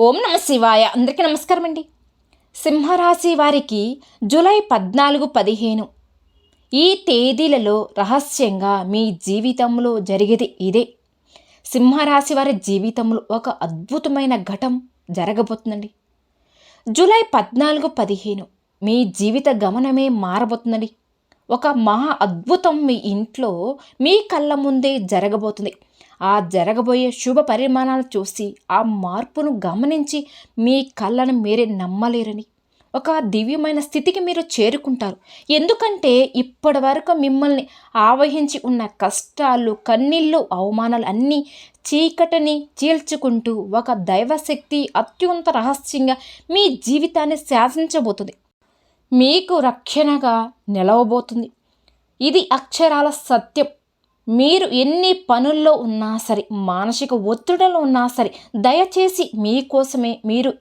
ఓం నమ శివాయ. అందరికీ నమస్కారం అండి. సింహరాశి వారికి జూలై 14-15 ఈ తేదీలలో రహస్యంగా మీ జీవితంలో జరిగేది ఇదే. సింహరాశి వారి జీవితంలో ఒక అద్భుతమైన ఘటం జరగబోతుందండి. జూలై 14-15 మీ జీవిత గమనమే మారబోతుందండి. ఒక మహా అద్భుతం మీ ఇంట్లో మీ కళ్ళ ముందే జరగబోతుంది. ఆ జరగబోయే శుభ పరిమాణాలు చూసి ఆ మార్పును గమనించి మీ కళ్ళను మీరే నమ్మలేరని, ఒక దివ్యమైన స్థితికి మీరు చేరుకుంటారు. ఎందుకంటే ఇప్పటి వరకు మిమ్మల్ని ఆవహించి ఉన్న కష్టాలు, కన్నీళ్ళు, అవమానాలు అన్నీ చీకటిని చీల్చుకుంటూ ఒక దైవశక్తి అత్యంత రహస్యంగా మీ జీవితాన్ని శాసించబోతుంది. మీకు రక్షణగా నిలవబోతుంది. ఇది అక్షరాల సత్యం. మీరు ఎన్ని పనుల్లో ఉన్నా సరే, మానసిక ఒత్తిడిలో ఉన్నా సరే, దయచేసి మీకోసమే మీరు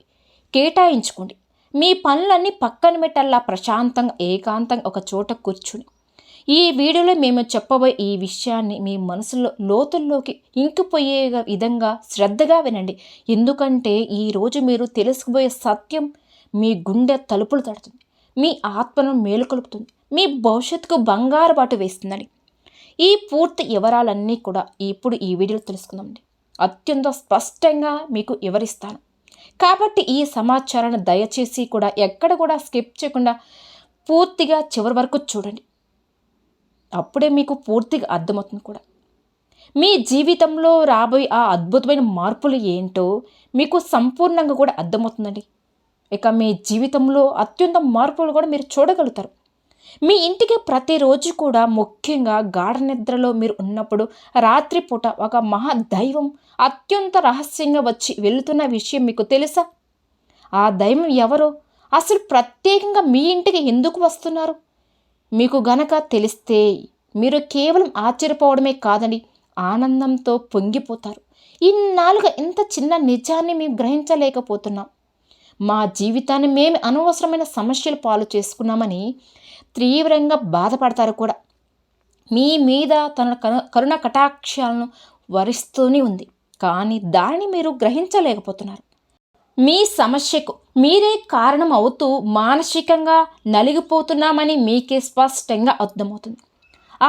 కేటాయించుకోండి. మీ పనులన్నీ పక్కన పెట్టల్లా ప్రశాంతంగా ఏకాంతంగా ఒక చోట కూర్చుని ఈ వీడియోలో మేము చెప్పబోయే ఈ విషయాన్ని మీ మనసులో లోతుల్లోకి ఇంకిపోయే విధంగా శ్రద్ధగా వినండి. ఎందుకంటే ఈరోజు మీరు తెలుసుకోబోయే సత్యం మీ గుండె తలుపులు తడుతుంది, మీ ఆత్మను మేలుకొలుపుతుంది, మీ భవిష్యత్తుకు బంగారు బాటు వేస్తుందని. ఈ పూర్తి వివరాలన్నీ కూడా ఇప్పుడు ఈ వీడియోలో తెలుసుకుందామండి. అత్యంత స్పష్టంగా మీకు వివరిస్తాను కాబట్టి ఈ సమాచారాన్ని దయచేసి కూడా ఎక్కడ కూడా స్కిప్ చేయకుండా పూర్తిగా చివరి వరకు చూడండి. అప్పుడే మీకు పూర్తిగా అర్థమవుతుంది కూడా. మీ జీవితంలో రాబోయే ఆ అద్భుతమైన మార్పులు ఏంటో మీకు సంపూర్ణంగా కూడా అర్థమవుతుందండి. ఇక మీ జీవితంలో అత్యంత మార్పులు కూడా మీరు చూడగలుగుతారు. మీ ఇంటికి ప్రతిరోజు కూడా, ముఖ్యంగా గాఢ నిద్రలో మీరు ఉన్నప్పుడు రాత్రిపూట ఒక మహాదైవం అత్యంత రహస్యంగా వచ్చి వెళుతున్న విషయం మీకు తెలుసా? ఆ దైవం ఎవరో, అసలు ప్రత్యేకంగా మీ ఇంటికి ఎందుకు వస్తున్నారు మీకు గనక తెలిస్తే మీరు కేవలం ఆశ్చర్యపోవడమే కాదండి, ఆనందంతో పొంగిపోతారు. ఇన్నాళ్ళుగా ఇంత చిన్న నిజాన్ని మేము గ్రహించలేకపోతున్నాం. మా జీవితాన్ని మేము అనవసరమైన సమస్యలు పాలు చేసుకున్నామని తీవ్రంగా బాధపడతారు కూడా. మీ మీద తన కరుణ కటాక్షాలను వరిస్తూనే ఉంది, కానీ దానిని మీరు గ్రహించలేకపోతున్నారు. మీ సమస్యకు మీరే కారణం అవుతూ మానసికంగా నలిగిపోతున్నామని మీకే స్పష్టంగా అర్థమవుతుంది.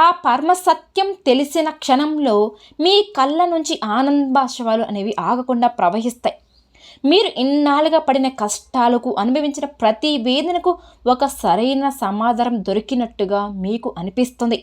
ఆ పరమ సత్యం తెలిసిన క్షణంలో మీ కళ్ళ నుంచి ఆనంద బాష్పాలు అనేవి ఆగకుండా ప్రవహిస్తాయి. మీరు ఇన్నాళ్ళుగా పడిన కష్టాలకు, అనుభవించిన ప్రతి వేదనకు ఒక సరైన సమాధానం దొరికినట్టుగా మీకు అనిపిస్తుంది.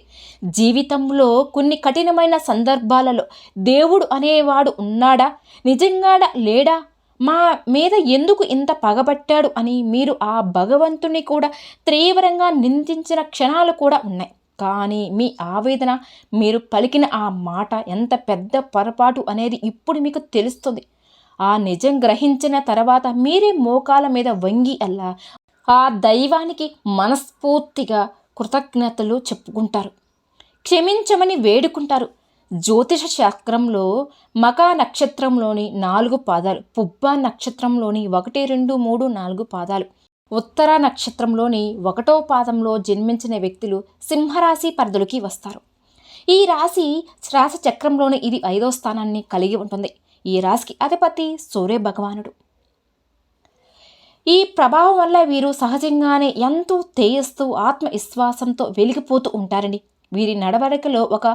జీవితంలో కొన్ని కఠినమైన సందర్భాలలో దేవుడు అనేవాడు ఉన్నాడా, నిజంగాడా లేడా, మా మీద ఎందుకు ఇంత పగబట్టాడు అని మీరు ఆ భగవంతుని కూడా తీవ్రంగా నిందించిన క్షణాలు కూడా ఉన్నాయి. కానీ మీ ఆవేదన, మీరు పలికిన ఆ మాట ఎంత పెద్ద పొరపాటు అనేది ఇప్పుడు మీకు తెలుస్తుంది. ఆ నిజం గ్రహించిన తర్వాత మీరే మోకాల మీద వంగి అల్లా ఆ దైవానికి మనస్ఫూర్తిగా కృతజ్ఞతలు చెప్పుకుంటారు, క్షమించమని వేడుకుంటారు. జ్యోతిష శాస్త్రంలో మకా నక్షత్రంలోని 4 పాదాలు, పుబ్బా నక్షత్రంలోని 1, 2, 3, 4 పాదాలు, ఉత్తర నక్షత్రంలోని 1వ పాదంలో జన్మించిన వ్యక్తులు సింహరాశి పరిధిలోకి వస్తారు. ఈ రాశి చక్రంలోని ఇది 5వ స్థానాన్ని కలిగి ఉంటుంది. ఈ రాశికి అధిపతి సూర్య భగవానుడు. ఈ ప్రభావం వల్ల వీరు సహజంగానే ఎంతో తేజస్సు, ఆత్మవిశ్వాసంతో వెలిగిపోతూ ఉంటారండి. వీరి నడవడికలో, ఒక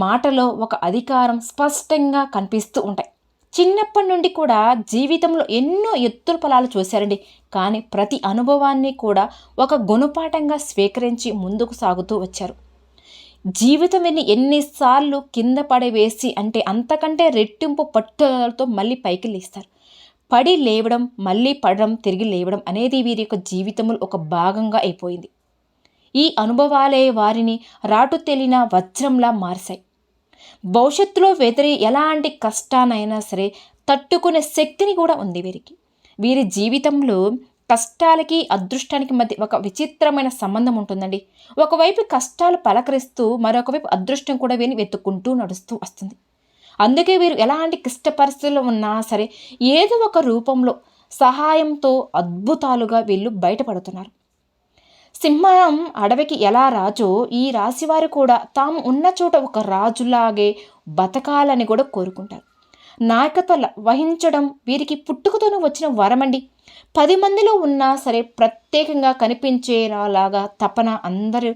మాటలో ఒక అధికారం స్పష్టంగా కనిపిస్తూ ఉంటాయి. చిన్నప్పటి నుండి కూడా జీవితంలో ఎన్నో ఎత్తుల ఫలాలు చూశారండి. కానీ ప్రతి అనుభవాన్ని కూడా ఒక గుణపాఠంగా స్వీకరించి ముందుకు సాగుతూ వచ్చారు. జీవితం ఎన్నిసార్లు కింద పడవేసి అంటే అంతకంటే రెట్టింపు పట్టుదలతో మళ్ళీ పైకి లేస్తారు. పడి లేవడం, మళ్ళీ పడడం, తిరిగి లేవడం అనేది వీరి యొక్క జీవితంలో ఒక భాగంగా అయిపోయింది. ఈ అనుభవాలే వారిని రాటు తెలిన వజ్రంలా మార్చాయి. భవిష్యత్తులో ఎలాంటి కష్టానైనా సరే తట్టుకునే శక్తిని కూడా ఉంది వీరికి. వీరి జీవితంలో కష్టాలకి, అదృష్టానికి మధ్య ఒక విచిత్రమైన సంబంధం ఉంటుందండి. ఒకవైపు కష్టాలు పలకరిస్తూ, మరొకవైపు అదృష్టం కూడా వీరిని వెతుక్కుంటూ నడుస్తూ వస్తుంది. అందుకే వీరు ఎలాంటి క్లిష్ట పరిస్థితుల్లో ఉన్నా సరే ఏదో ఒక రూపంలో సహాయంతో అద్భుతాలుగా వీళ్ళు బయటపడుతున్నారు. సింహం అడవికి ఎలా రాజో, ఈ రాశివారు కూడా తాము ఉన్న చోట ఒక రాజులాగే బతకాలని కూడా కోరుకుంటారు. నాయకత్వం వహించడం వీరికి పుట్టుకతోనే వచ్చిన వరమండి. 10 మందిలో ఉన్నా సరే ప్రత్యేకంగా కనిపించేలాగా తపన, అందరూ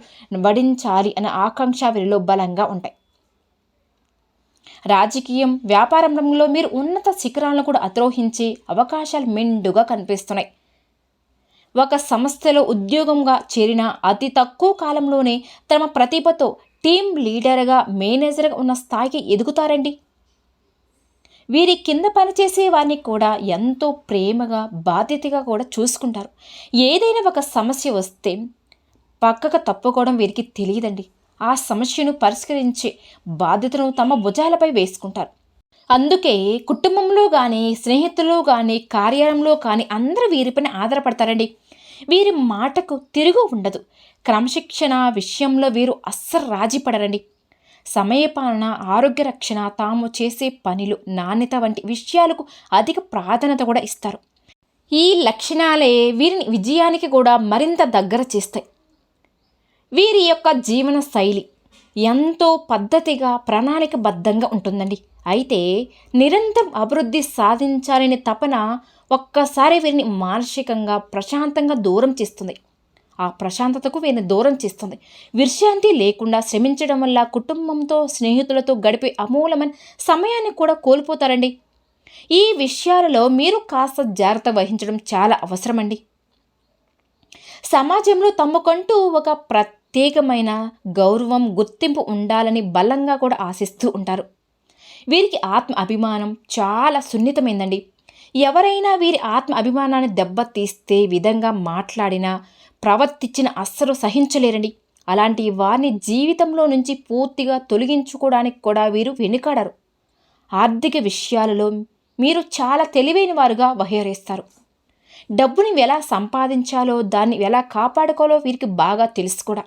వడించాలి అనే ఆకాంక్ష వీరిలో బలంగా ఉంటాయి. రాజకీయం, వ్యాపార రంగంలో మీరు ఉన్నత శిఖరాలను కూడా అధిరోహించే అవకాశాలు మెండుగా కనిపిస్తున్నాయి. ఒక సంస్థలో ఉద్యోగంగా చేరిన అతి తక్కువ కాలంలోనే తమ ప్రతిభతో టీం లీడర్గా, మేనేజర్గా ఉన్న స్థాయికి ఎదుగుతారండి. వీరి కింద పనిచేసే వారిని కూడా ఎంతో ప్రేమగా, బాధ్యతగా కూడా చూసుకుంటారు. ఏదైనా ఒక సమస్య వస్తే పక్కకు తప్పుకోవడం వీరికి తెలియదండి. ఆ సమస్యను పరిష్కరించే బాధ్యతను తమ భుజాలపై వేసుకుంటారు. అందుకే కుటుంబంలో కానీ, స్నేహితుల్లో కానీ, కార్యాలయంలో కానీ అందరూ వీరిపైన ఆధారపడతారండి. వీరి మాటకు తిరుగు ఉండదు. క్రమశిక్షణ విషయంలో వీరు అస్సలు రాజీ పడరండి. సమయపాలన, ఆరోగ్య రక్షణ, తాము చేసే పనులు నాణ్యత వంటి విషయాలకు అధిక ప్రాధాన్యత కూడా ఇస్తారు. ఈ లక్షణాలే వీరిని విజయానికి కూడా మరింత దగ్గర చేస్తాయి. వీరి యొక్క జీవన శైలి ఎంతో పద్ధతిగా, ప్రణాళికబద్ధంగా ఉంటుందండి. అయితే నిరంతరం అభివృద్ధి సాధించాలనే తపన ఒక్కసారి వీరిని మానసికంగా ప్రశాంతంగా దూరం చేస్తుంది. ఆ ప్రశాంతతకు వీరిని దూరం చేస్తుంది. విశ్రాంతి లేకుండా శ్రమించడం వల్ల కుటుంబంతో, స్నేహితులతో గడిపే అమూలమైన సమయాన్ని కూడా కోల్పోతారండి. ఈ విషయాలలో మీరు కాస్త జాగ్రత్త వహించడం చాలా అవసరమండి. సమాజంలో తమకంటూ ఒక ప్రత్యేకమైన గౌరవం, గుర్తింపు ఉండాలని బలంగా కూడా ఆశిస్తూ ఉంటారు. వీరికి ఆత్మ అభిమానం చాలా సున్నితమైందండి. ఎవరైనా వీరి ఆత్మ అభిమానాన్ని దెబ్బతీస్తే విధంగా మాట్లాడినా, ప్రవర్తించిన అస్సలు సహించలేరండి. అలాంటి వారిని జీవితంలో నుంచి పూర్తిగా తొలగించుకోవడానికి కూడా వీరు వెనుకాడరు. ఆర్థిక విషయాలలో మీరు చాలా తెలివైన వారుగా వ్యవహరిస్తారు. డబ్బుని ఎలా సంపాదించాలో, దాన్ని ఎలా కాపాడుకోవాలో వీరికి బాగా తెలుసు కూడా.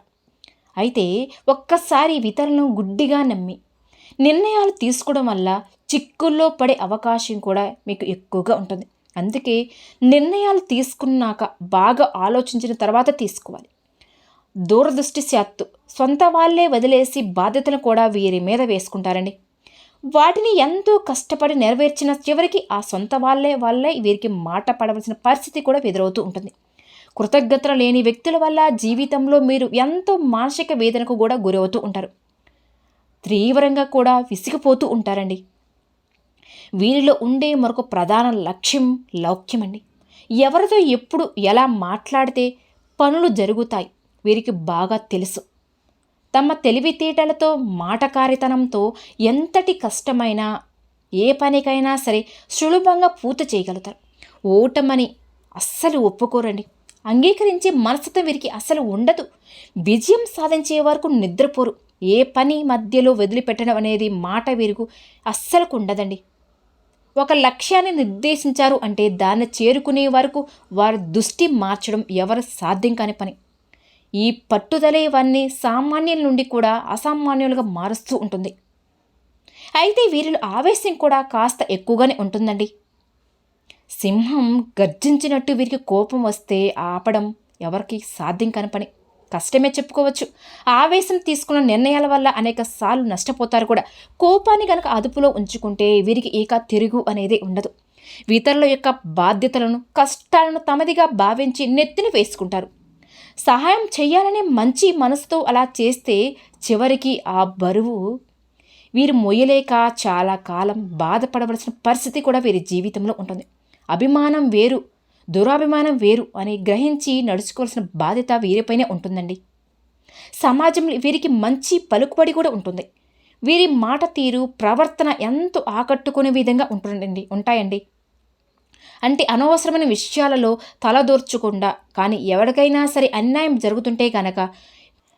అయితే ఒక్కసారి ఇతరులను గుడ్డిగా నమ్మి నిర్ణయాలు తీసుకోవడం వల్ల చిక్కుల్లో పడే అవకాశం కూడా మీకు ఎక్కువగా ఉంటుంది. అందుకే నిర్ణయాలు తీసుకున్నాక బాగా ఆలోచించిన తర్వాత తీసుకోవాలి. దూరదృష్టిశాత్తు సొంత వాళ్ళే వదిలేసి బాధ్యతను కూడా వీరి మీద వేసుకుంటారండి. వాటిని ఎంతో కష్టపడి నెరవేర్చిన చివరికి ఆ సొంత వాళ్ళే వీరికి మాట పడవలసిన పరిస్థితి కూడా ఎదురవుతూ ఉంటుంది. కృతజ్ఞతలు లేని వ్యక్తుల వల్ల జీవితంలో మీరు ఎంతో మానసిక వేదనకు కూడా గురవుతూ ఉంటారు. తీవ్రంగా కూడా విసిగిపోతూ ఉంటారండి. వీరిలో ఉండే మరొక ప్రధాన లక్ష్యం లౌక్యమండి. ఎవరితో ఎప్పుడు ఎలా మాట్లాడితే పనులు జరుగుతాయి వీరికి బాగా తెలుసు. తమ తెలివితేటలతో, మాటకారితనంతో ఎంతటి కష్టమైనా, ఏ పనికైనా సరే సులభంగా పూర్తి చేయగలుగుతారు. ఓటమని అస్సలు ఒప్పుకోరండి. అంగీకరించే మనస్తత్వం వీరికి అస్సలు ఉండదు. విజయం సాధించే వరకు నిద్రపోరు. ఏ పని మధ్యలో వదిలిపెట్టడం అనేది మాట వీరికి అస్సలకు ఉండదండి. ఒక లక్ష్యాన్ని నిర్దేశించారు అంటే దాన్ని చేరుకునే వరకు వారి దృష్టి మార్చడం ఎవరు సాధ్యం కాని పని. ఈ పట్టుదలే ఇవన్నీ సామాన్యుల నుండి కూడా అసామాన్యులుగా మారుస్తూ ఉంటుంది. అయితే వీరిలో ఆవేశం కూడా కాస్త ఎక్కువగానే ఉంటుందండి. సింహం గర్జించినట్టు వీరికి కోపం వస్తే ఆపడం ఎవరికి సాధ్యం కాని పని. కష్టమే చెప్పుకోవచ్చు. ఆవేశం తీసుకున్న నిర్ణయాల వల్ల అనేక సార్లు నష్టపోతారు కూడా. కోపాన్ని కనుక అదుపులో ఉంచుకుంటే వీరికి ఇక తిరుగు అనేది ఉండదు. ఇతరుల యొక్క బాధ్యతలను, కష్టాలను తమదిగా భావించి నెత్తిన వేసుకుంటారు. సహాయం చేయాలనే మంచి మనసుతో అలా చేస్తే చివరికి ఆ బరువు వీరు మొయ్యలేక చాలా కాలం బాధపడవలసిన పరిస్థితి కూడా వీరి జీవితంలో ఉంటుంది. అభిమానం వేరు, దురాభిమానం వేరు అని గ్రహించి నడుచుకోవాల్సిన బాధ్యత వీరిపైనే ఉంటుందండి. సమాజంలో వీరికి మంచి పలుకుబడి కూడా ఉంటుంది. వీరి మాట తీరు, ప్రవర్తన ఎంతో ఆకట్టుకునే విధంగా ఉంటాయండి. అంటే అనవసరమైన విషయాలలో తలదూర్చకుండా, కానీ ఎవరికైనా సరే అన్యాయం జరుగుతుంటే కనుక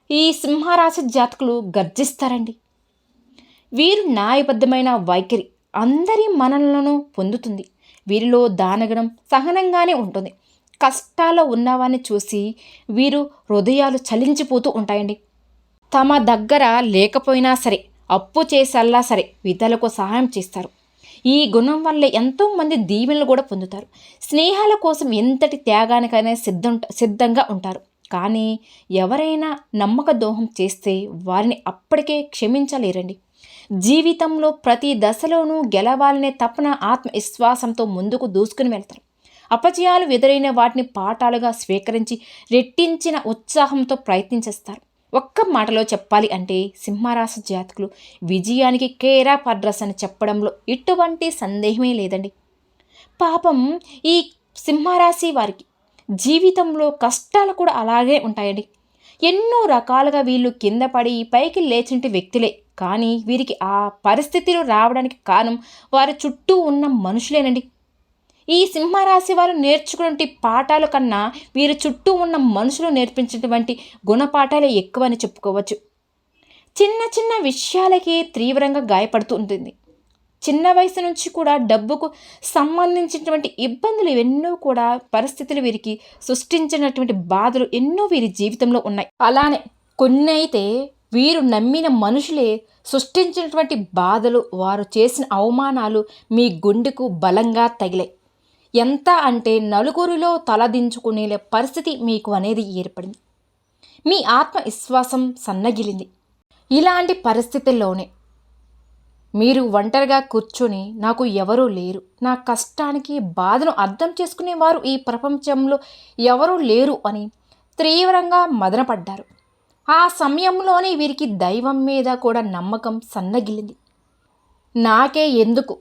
ఈ సింహరాశి జాతకులు గర్జిస్తారండి. వీరు న్యాయబద్ధమైన వైఖరి అందరి మనలను పొందుతుంది. వీరిలో దానగుణం సహనంగానే ఉంటుంది. కష్టాల్లో ఉన్నవారిని చూసి వీరు హృదయాలు చలించిపోతూ ఉంటాయండి. తమ దగ్గర లేకపోయినా సరే, అప్పు చేసల్లా సరే ఇతరులకు సహాయం చేస్తారు. ఈ గుణం వల్లే ఎంతోమంది దీవెనలు కూడా పొందుతారు. స్నేహాల కోసం ఎంతటి త్యాగానికైనా సిద్ధంగా ఉంటారు. కానీ ఎవరైనా నమ్మక ద్రోహం చేస్తే వారిని అప్పటికే క్షమించలేరండి. జీవితంలో ప్రతి దశలోనూ గెలవాలనే తపన ఆత్మవిశ్వాసంతో ముందుకు దూసుకుని వెళ్తారు. అపజయాలు ఎదురైన వాటిని పాఠాలుగా స్వీకరించి రెట్టించిన ఉత్సాహంతో ప్రయత్నించేస్తారు. ఒక్క మాటలో చెప్పాలి అంటే సింహరాశి జాతకులు విజయానికి కేర్ ఆఫ్ అడ్రస్ అని చెప్పడంలో ఎటువంటి సందేహమే లేదండి. పాపం ఈ సింహరాశి వారికి జీవితంలో కష్టాలు కూడా అలాగే ఉంటాయండి. ఎన్నో రకాలుగా వీళ్ళు కింద పడి పైకి లేచింటి వ్యక్తులే, కానీ వీరికి ఆ పరిస్థితులు రావడానికి కారణం వారి చుట్టూ ఉన్న మనుషులేనండి. ఈ సింహరాశి వారు నేర్చుకునే పాఠాల కన్నా వీరి చుట్టూ ఉన్న మనుషులు నేర్పించినటువంటి గుణపాఠాలే ఎక్కువని చెప్పుకోవచ్చు. చిన్న చిన్న విషయాలకే తీవ్రంగా గాయపడుతూ ఉంటుంది. చిన్న వయసు నుంచి కూడా డబ్బుకు సంబంధించినటువంటి ఇబ్బందులు ఎన్నో కూడా పరిస్థితులు వీరికి సృష్టించినటువంటి బాధలు ఎన్నో వీరి జీవితంలో ఉన్నాయి. అలానే కొన్ని అయితే వీరు నమ్మిన మనుషులే సృష్టించినటువంటి బాధలు, వారు చేసిన అవమానాలు మీ గుండెకు బలంగా తగిలాయి. ఎంత అంటే నలుగురిలో తలదించుకునే పరిస్థితి మీకు అనేది ఏర్పడింది. మీ ఆత్మవిశ్వాసం సన్నగిలింది. ఇలాంటి పరిస్థితుల్లోనే మీరు ఒంటరిగా కూర్చొని నాకు ఎవరూ లేరు, నా కష్టానికి బాధను అర్థం చేసుకునేవారు ఈ ప్రపంచంలో ఎవరూ లేరు అని తీవ్రంగా మదనపడ్డారు. ఆ సమయంలోనే వీరికి దైవం మీద కూడా నమ్మకం సన్నగిల్లింది. నాకే ఎందుకు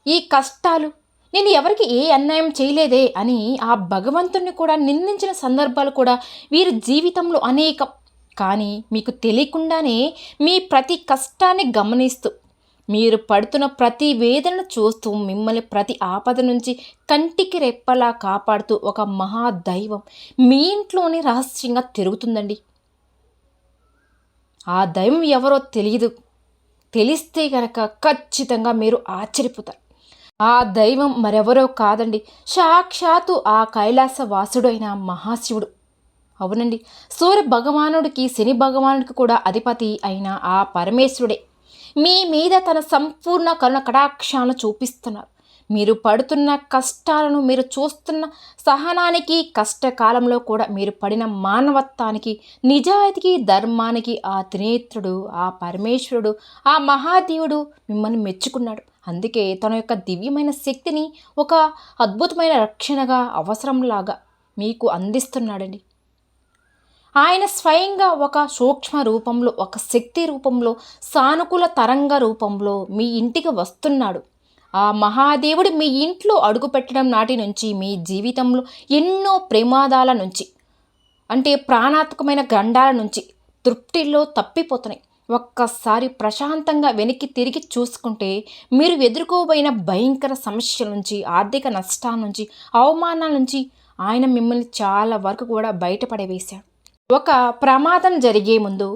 ఈ కష్టాలు, నేను ఎవరికి ఏ అన్యాయం చేయలేదే అని ఆ భగవంతుణ్ణి కూడా నిందించిన సందర్భాలు కూడా వీరి జీవితంలో అనేకం. కానీ మీకు తెలియకుండానే మీ ప్రతి కష్టాన్ని గమనిస్తూ, మీరు పడుతున్న ప్రతి వేదనను చూస్తూ, మిమ్మల్ని ప్రతి ఆపద నుంచి కంటికి రెప్పలా కాపాడుతూ ఒక మహాదైవం మీ ఇంట్లోనే రహస్యంగా తిరుగుతుందండి. ఆ దైవం ఎవరో తెలియదు, తెలిస్తే గనక ఖచ్చితంగా మీరు ఆశ్చర్యపోతారు. ఆ దైవం మరెవరో కాదండి, సాక్షాత్తు ఆ కైలాస వాసుడైన మహాశివుడు. అవునండి, సూర్య భగవానుడికి శని భగవానుడికి కూడా అధిపతి అయిన ఆ పరమేశ్వరుడే మీ మీద తన సంపూర్ణ కరుణ కటాక్షాలను చూపిస్తున్నారు. మీరు పడుతున్న కష్టాలను, మీరు చూస్తున్న సహనానికి, కష్టకాలంలో కూడా మీరు పడిన మానవత్వానికి, నిజాయితీకి, ధర్మానికి ఆ త్రినేత్రుడు, ఆ పరమేశ్వరుడు, ఆ మహాదేవుడు మిమ్మల్ని మెచ్చుకున్నాడు. అందుకే తన యొక్క దివ్యమైన శక్తిని ఒక అద్భుతమైన రక్షణగా, అవసరంలాగా మీకు అందిస్తున్నాడండి. ఆయన స్వయంగా ఒక సూక్ష్మ రూపంలో, ఒక శక్తి రూపంలో, సానుకూల తరంగ రూపంలో మీ ఇంటికి వస్తున్నాడు. ఆ మహాదేవుడు మీ ఇంట్లో అడుగుపెట్టడం నాటి నుంచి మీ జీవితంలో ఎన్నో ప్రమాదాల నుంచి, అంటే ప్రాణాత్మకమైన గండాల నుంచి తృప్తిలో తప్పిపోతున్నాయి. ఒక్కసారి ప్రశాంతంగా వెనక్కి తిరిగి చూసుకుంటే మీరు ఎదుర్కోబోయిన భయంకర సమస్యల నుంచి, ఆర్థిక నష్టాల నుంచి, అవమానాల నుంచి ఆయన మిమ్మల్ని చాలా వరకు కూడా బయటపడవేశాడు. ఒక ప్రమాదం జరిగే ముందు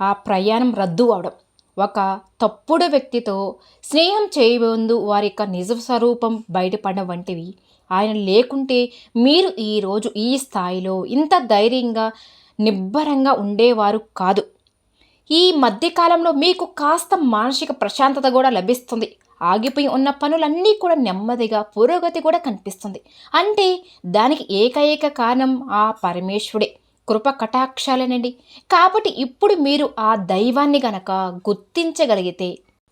ఆ ప్రయాణం రద్దు అవడం, ఒక తప్పుడు వ్యక్తితో స్నేహం చేయబోందు వారి యొక్క నిజ స్వరూపం బయటపడడం వంటివి ఆయన లేకుంటే మీరు ఈరోజు ఈ స్థాయిలో ఇంత ధైర్యంగా, నిబ్బరంగా ఉండేవారు కాదు. ఈ మధ్యకాలంలో మీకు కాస్త మానసిక ప్రశాంతత కూడా లభిస్తుంది. ఆగిపోయి ఉన్న పనులన్నీ కూడా నెమ్మదిగా పురోగతి కూడా కనిపిస్తుంది. అంటే దానికి ఏకైక కారణం ఆ పరమేశ్వరుడే, కృప కటాక్షాలేనండి. కాబట్టి ఇప్పుడు మీరు ఆ దైవాన్ని గనక గుర్తించగలిగితే,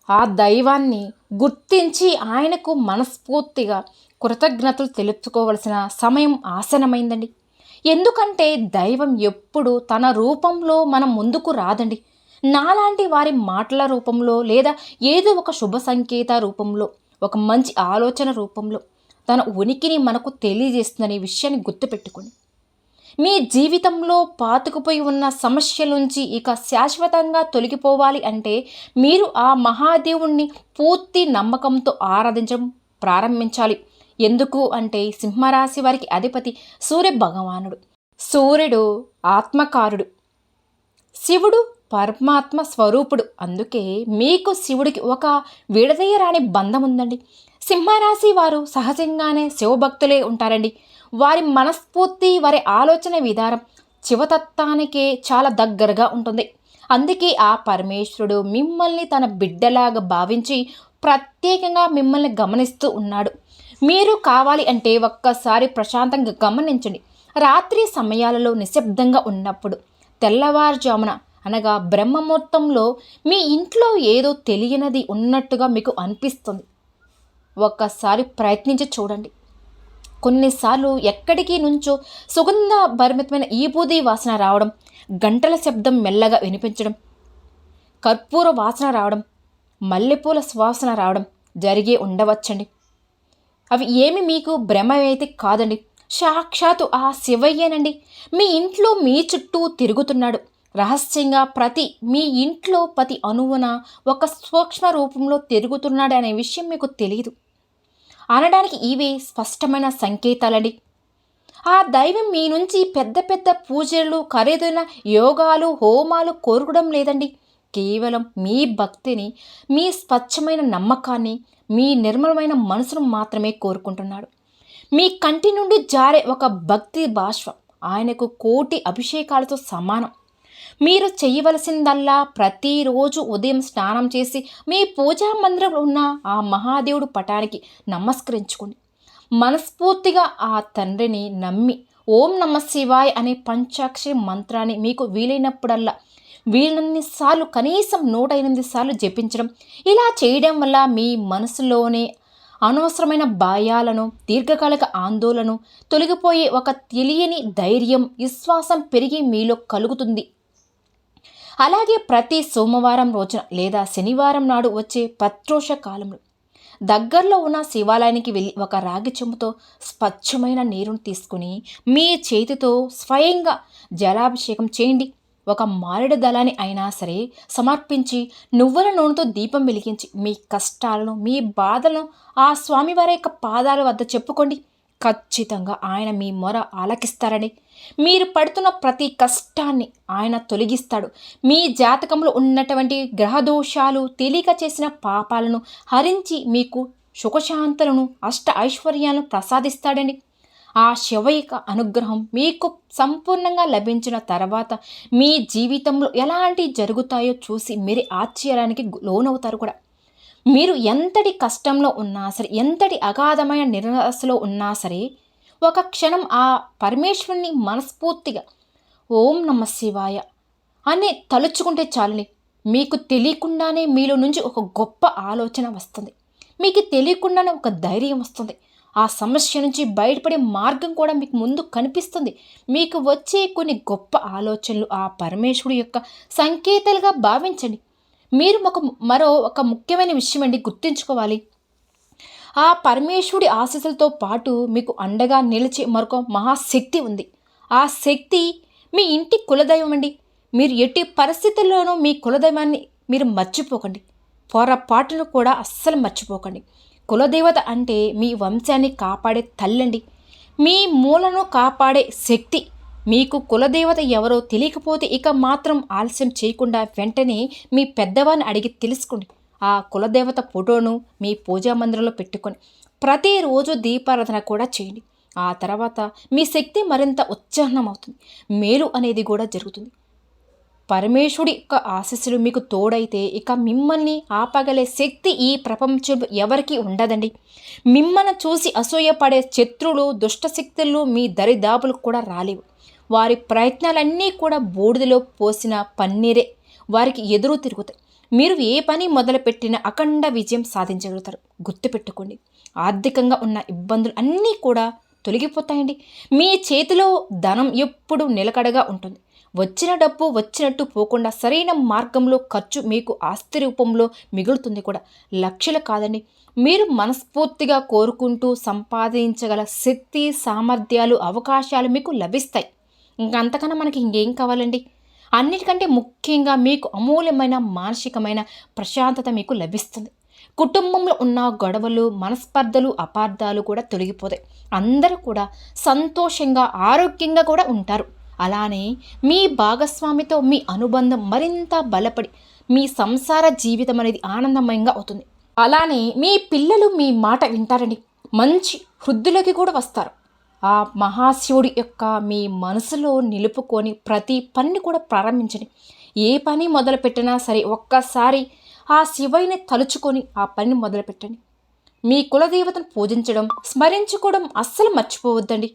ఆ దైవాన్ని గుర్తించి ఆయనకు మనస్ఫూర్తిగా కృతజ్ఞతలు తెలుపుకోవలసిన సమయం ఆసనమైందండి. ఎందుకంటే దైవం ఎప్పుడు తన రూపంలో మనం ముందుకు రాదండి. నాలాంటి వారి మాటల రూపంలో, లేదా ఏదో ఒక శుభ సంకేత రూపంలో, ఒక మంచి ఆలోచన రూపంలో తన ఉనికిని మనకు తెలియజేస్తుందనే విషయాన్ని గుర్తుపెట్టుకోండి. మీ జీవితంలో పాతుకుపోయి ఉన్న సమస్యల నుంచి ఇక శాశ్వతంగా తొలగిపోవాలి అంటే మీరు ఆ మహాదేవుణ్ణి పూర్తి నమ్మకంతో ఆరాధించడం ప్రారంభించాలి. ఎందుకు అంటే సింహరాశి వారికి అధిపతి సూర్య భగవానుడు. సూర్యుడు ఆత్మకారుడు, శివుడు పరమాత్మ స్వరూపుడు. అందుకే మీకు శివుడికి ఒక విడదీయరాని బంధం ఉందండి. సింహరాశి వారు సహజంగానే శివభక్తులే ఉంటారండి. వారి మనస్ఫూర్తి, వారి ఆలోచన విధానం శివతత్వానికే చాలా దగ్గరగా ఉంటుంది. అందుకే ఆ పరమేశ్వరుడు మిమ్మల్ని తన బిడ్డలాగా భావించి ప్రత్యేకంగా మిమ్మల్ని గమనిస్తూ ఉన్నాడు. మీరు కావాలి అంటే ఒక్కసారి ప్రశాంతంగా గమనించండి. రాత్రి సమయాలలో నిశ్శబ్దంగా ఉన్నప్పుడు, తెల్లవారుజామున అనగా బ్రహ్మముహూర్తంలో మీ ఇంట్లో ఏదో తెలియనిది ఉన్నట్టుగా మీకు అనిపిస్తుంది. ఒక్కసారి ప్రయత్నించి చూడండి. కొన్నిసార్లు ఎక్కడికి నుంచో సుగంధ భరితమైన ఈబూది వాసన రావడం, గంటల శబ్దం మెల్లగా వినిపించడం, కర్పూర వాసన రావడం, మల్లెపూల సువాసన రావడం జరిగే ఉండవచ్చండి. అవి ఏమి మీకు భ్రమ అయితే కాదండి. సాక్షాత్తు ఆ శివయ్యేనండి మీ ఇంట్లో మీ చుట్టూ తిరుగుతున్నాడు. రహస్యంగా మీ ఇంట్లో ప్రతి అణువున ఒక సూక్ష్మ రూపంలో తిరుగుతున్నాడు అనే విషయం మీకు తెలియదు అనడానికి ఇవే స్పష్టమైన సంకేతాలండి. ఆ దైవం మీ నుంచి పెద్ద పెద్ద పూజలు, ఖరీదైన యోగాలు, హోమాలు కోరుకోవడం లేదండి. కేవలం మీ భక్తిని, మీ స్వచ్ఛమైన నమ్మకాన్ని, మీ నిర్మలమైన మనసును మాత్రమే కోరుకుంటున్నాడు. మీ కంటి నుండి జారే ఒక భక్తి బాష్పం ఆయనకు కోటి అభిషేకాలతో సమానం. మీరు చేయవలసిందల్లా ప్రతిరోజు ఉదయం స్నానం చేసి మీ పూజా మందిరంలో ఉన్న ఆ మహాదేవుడు పటానికి నమస్కరించుకోండి. మనస్ఫూర్తిగా ఆ తండ్రిని నమ్మి ఓం నమ శివాయ్ అనే పంచాక్షరి మంత్రాన్ని మీకు వీలైనన్నిసార్లు కనీసం 108 సార్లు జపించడం. ఇలా చేయడం వల్ల మీ మనసులోనే అనవసరమైన భయాలను, దీర్ఘకాలిక ఆందోళనను తొలగిపోయే ఒక తెలియని ధైర్యం, విశ్వాసం పెరిగి మీలో కలుగుతుంది. అలాగే ప్రతి సోమవారం రోజున లేదా శనివారం నాడు వచ్చే ప్రదోష కాలంలో దగ్గరలో ఉన్న శివాలయానికి వెళ్ళి ఒక రాగి చెంబుతో స్వచ్ఛమైన నీరును తీసుకుని మీ చేతితో స్వయంగా జలాభిషేకం చేయండి. ఒక మారేడు దళాన్ని అయినా సరే సమర్పించి నువ్వుల నూనెతో దీపం వెలిగించి మీ కష్టాలను, మీ బాధలను ఆ స్వామివారి యొక్క పాదాల వద్ద చెప్పుకోండి. ఖచ్చితంగా ఆయన మీ మొర ఆలకిస్తారని, మీరు పడుతున్న ప్రతి కష్టాన్ని ఆయన తొలగిస్తాడు. మీ జాతకంలో ఉన్నటువంటి గ్రహదోషాలు, తెలియక చేసిన పాపాలను హరించి మీకు సుఖశాంతులను, అష్ట ఐశ్వర్యాలను ప్రసాదిస్తాడని. ఆ శివయ్య అనుగ్రహం మీకు సంపూర్ణంగా లభించిన తర్వాత మీ జీవితంలో ఎలాంటి జరుగుతాయో చూసి మీరు ఆశ్చర్యానికి లోనవుతారు కూడా. మీరు ఎంతటి కష్టంలో ఉన్నా సరే, ఎంతటి అగాధమైన నిరాశలో ఉన్నా సరే, ఒక క్షణం ఆ పరమేశ్వరుని మనస్ఫూర్తిగా ఓం నమ శివాయ అని తలుచుకుంటే చాలని మీకు తెలియకుండానే మీలో నుంచి ఒక గొప్ప ఆలోచన వస్తుంది. మీకు తెలియకుండానే ఒక ధైర్యం వస్తుంది. ఆ సమస్య నుంచి బయటపడే మార్గం కూడా మీకు ముందు కనిపిస్తుంది. మీకు వచ్చే కొన్ని గొప్ప ఆలోచనలు ఆ పరమేశ్వరుడు యొక్క సంకేతాలుగా భావించండి. మీరు ఒక ముఖ్యమైన విషయం అండి గుర్తుంచుకోవాలి. ఆ పరమేశ్వరుడి ఆశీస్సులతో పాటు మీకు అండగా నిలిచే మరొక మహాశక్తి ఉంది. ఆ శక్తి మీ ఇంటి కులదైవం అండి. మీరు ఎట్టి పరిస్థితుల్లోనూ మీ కులదైవాన్ని మీరు మర్చిపోకండి. పొరపాటును కూడా అస్సలు మర్చిపోకండి. కులదేవత అంటే మీ వంశాన్ని కాపాడే తల్లండి, మీ మూలను కాపాడే శక్తి. మీకు కులదేవత ఎవరో తెలియకపోతే ఇక మాత్రం ఆలస్యం చేయకుండా వెంటనే మీ పెద్దవారిని అడిగి తెలుసుకోండి. ఆ కులదేవత ఫోటోను మీ పూజా మందిరంలో పెట్టుకొని ప్రతిరోజు దీపారాధన కూడా చేయండి. ఆ తర్వాత మీ శక్తి మరింత ఉత్సాహం అవుతుంది. మేలు అనేది కూడా జరుగుతుంది. పరమేశ్వరుడి యొక్క ఆశీస్సులు మీకు తోడైతే ఇక మిమ్మల్ని ఆపగలే శక్తి ఈ ప్రపంచంలో ఎవరికీ ఉండదండి. మిమ్మల్ని చూసి అసూయపడే శత్రువులు, దుష్టశక్తులు మీ దరిదాపులకు కూడా రాలేవు. వారి ప్రయత్నాలన్నీ కూడా బూడిదలో పోసిన పన్నీరే వారికి ఎదురు తిరుగుతాయి. మీరు ఏ పని మొదలుపెట్టినా అఖండ విజయం సాధించగలుగుతారు. గుర్తుపెట్టుకోండి, ఆర్థికంగా ఉన్న ఇబ్బందులు అన్నీ కూడా తొలగిపోతాయండి. మీ చేతిలో ధనం ఎప్పుడు నిలకడగా ఉంటుంది. వచ్చిన డబ్బు వచ్చినట్టు పోకుండా సరైన మార్గంలో ఖర్చు మీకు ఆస్తి రూపంలో మిగులుతుంది కూడా. లక్షలు కాదండి, మీరు మనస్ఫూర్తిగా కోరుకుంటూ సంపాదించగల శక్తి, సామర్థ్యాలు, అవకాశాలు మీకు లభిస్తాయి. ఇంకంతకన్నా మనకి ఇంకేం కావాలండి? అన్నిటికంటే ముఖ్యంగా మీకు అమూల్యమైన మానసికమైన ప్రశాంతత మీకు లభిస్తుంది. కుటుంబంలో ఉన్న గొడవలు, మనస్పర్ధలు, అపార్థాలు కూడా తొలగిపోతాయి. అందరూ కూడా సంతోషంగా, ఆరోగ్యంగా కూడా ఉంటారు. అలానే మీ భాగస్వామితో మీ అనుబంధం మరింత బలపడి మీ సంసార జీవితం అనేది ఆనందమయంగా అవుతుంది. అలానే మీ పిల్లలు మీ మాట వింటారండి, మంచి వృద్ధులకి కూడా వస్తారు. ఆ మహాశివుడి యొక్క మీ మనసులో నిలుపుకొని ప్రతి పనిని కూడా ప్రారంభించండి. ఏ పని మొదలుపెట్టినా సరే ఒక్కసారి ఆ శివయ్యని తలుచుకొని ఆ పనిని మొదలుపెట్టండి. మీ కులదేవతను పూజించడం, స్మరించుకోవడం అస్సలు మర్చిపోవద్దండి.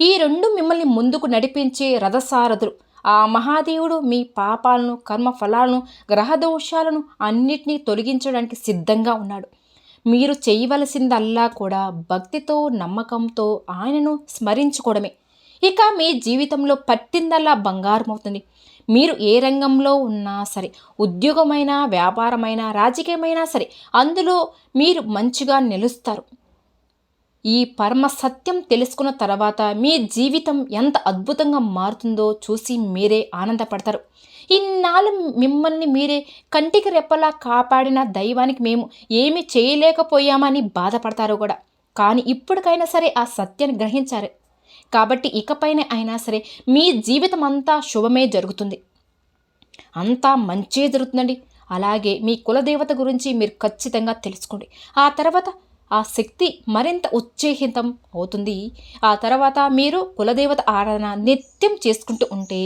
ఈ రెండు మిమ్మల్ని ముందుకు నడిపించే రథసారథులు. ఆ మహాదేవుడు మీ పాపాలను, కర్మఫలాలను, గ్రహదోషాలను అన్నిటినీ తొలగించడానికి సిద్ధంగా ఉన్నాడు. మీరు చేయవలసిందల్లా కూడా భక్తితో, నమ్మకంతో ఆయనను స్మరించుకోవడమే. ఇక మీ జీవితంలో పట్టిందల్లా బంగారం అవుతుంది. మీరు ఏ రంగంలో ఉన్నా సరే, ఉద్యోగమైనా, వ్యాపారమైనా, రాజకీయమైనా సరే, అందులో మీరు మంచిగా నిలుస్తారు. ఈ పరమ సత్యం తెలుసుకున్న తర్వాత మీ జీవితం ఎంత అద్భుతంగా మారుతుందో చూసి మీరే ఆనందపడతారు. ఇన్నాళ్ళు మిమ్మల్ని మీరే కంటికి రెప్పలా కాపాడిన దైవానికి మేము ఏమి చేయలేకపోయామని బాధపడతారు కూడా. కానీ ఇప్పటికైనా సరే ఆ సత్యాన్ని గ్రహించారు కాబట్టి ఇకపైన అయినా సరే మీ జీవితం అంతా శుభమే జరుగుతుంది, అంతా మంచే జరుగుతుందండి. అలాగే మీ కులదేవత గురించి మీరు ఖచ్చితంగా తెలుసుకోండి. ఆ తర్వాత ఆ శక్తి మరింత ఉత్తేజితం అవుతుంది. ఆ తర్వాత మీరు కులదేవత ఆరాధన నిత్యం చేసుకుంటూ ఉంటే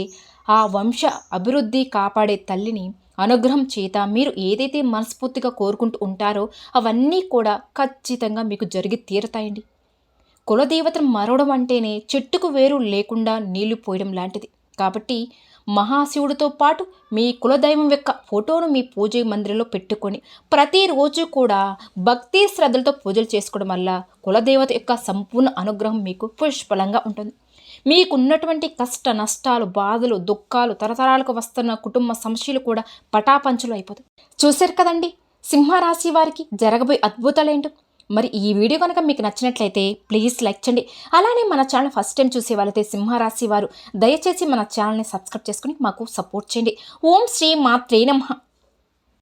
ఆ వంశ అభివృద్ధి కాపాడే తల్లిని అనుగ్రహం చేత మీరు ఏదైతే మనస్ఫూర్తిగా కోరుకుంటూ ఉంటారో అవన్నీ కూడా ఖచ్చితంగా మీకు జరిగి తీరతాయండి. కులదేవతను మరవడం అంటేనే చెట్టుకు వేరు లేకుండా నీళ్లు పోయడం లాంటిది. కాబట్టి మహాశివుడితో పాటు మీ కులదైవం యొక్క ఫోటోను మీ పూజ మందిరంలో పెట్టుకొని ప్రతిరోజు కూడా భక్తి శ్రద్ధలతో పూజలు చేసుకోవడం వల్ల కులదేవత యొక్క సంపూర్ణ అనుగ్రహం మీకు పుష్కలంగా ఉంటుంది. మీకున్నటువంటి కష్ట నష్టాలు, బాధలు, దుఃఖాలు, తరతరాలకు వస్తున్న కుటుంబ సమస్యలు కూడా పటాపంచలు అయిపోతాయి. చూశారు కదండి సింహరాశి వారికి జరగబోయే అద్భుతాలేంటో. మరి ఈ వీడియో కనుక మీకు నచ్చినట్లయితే ప్లీజ్ లైక్ చేయండి. అలానే మన ఛానల్ ఫస్ట్ టైం చూసే వాళ్ళైతే సింహరాశి వారు దయచేసి మన ఛానల్ని సబ్స్క్రైబ్ చేసుకుని మాకు సపోర్ట్ చేయండి. ఓం శ్రీ మాత్రే నమః.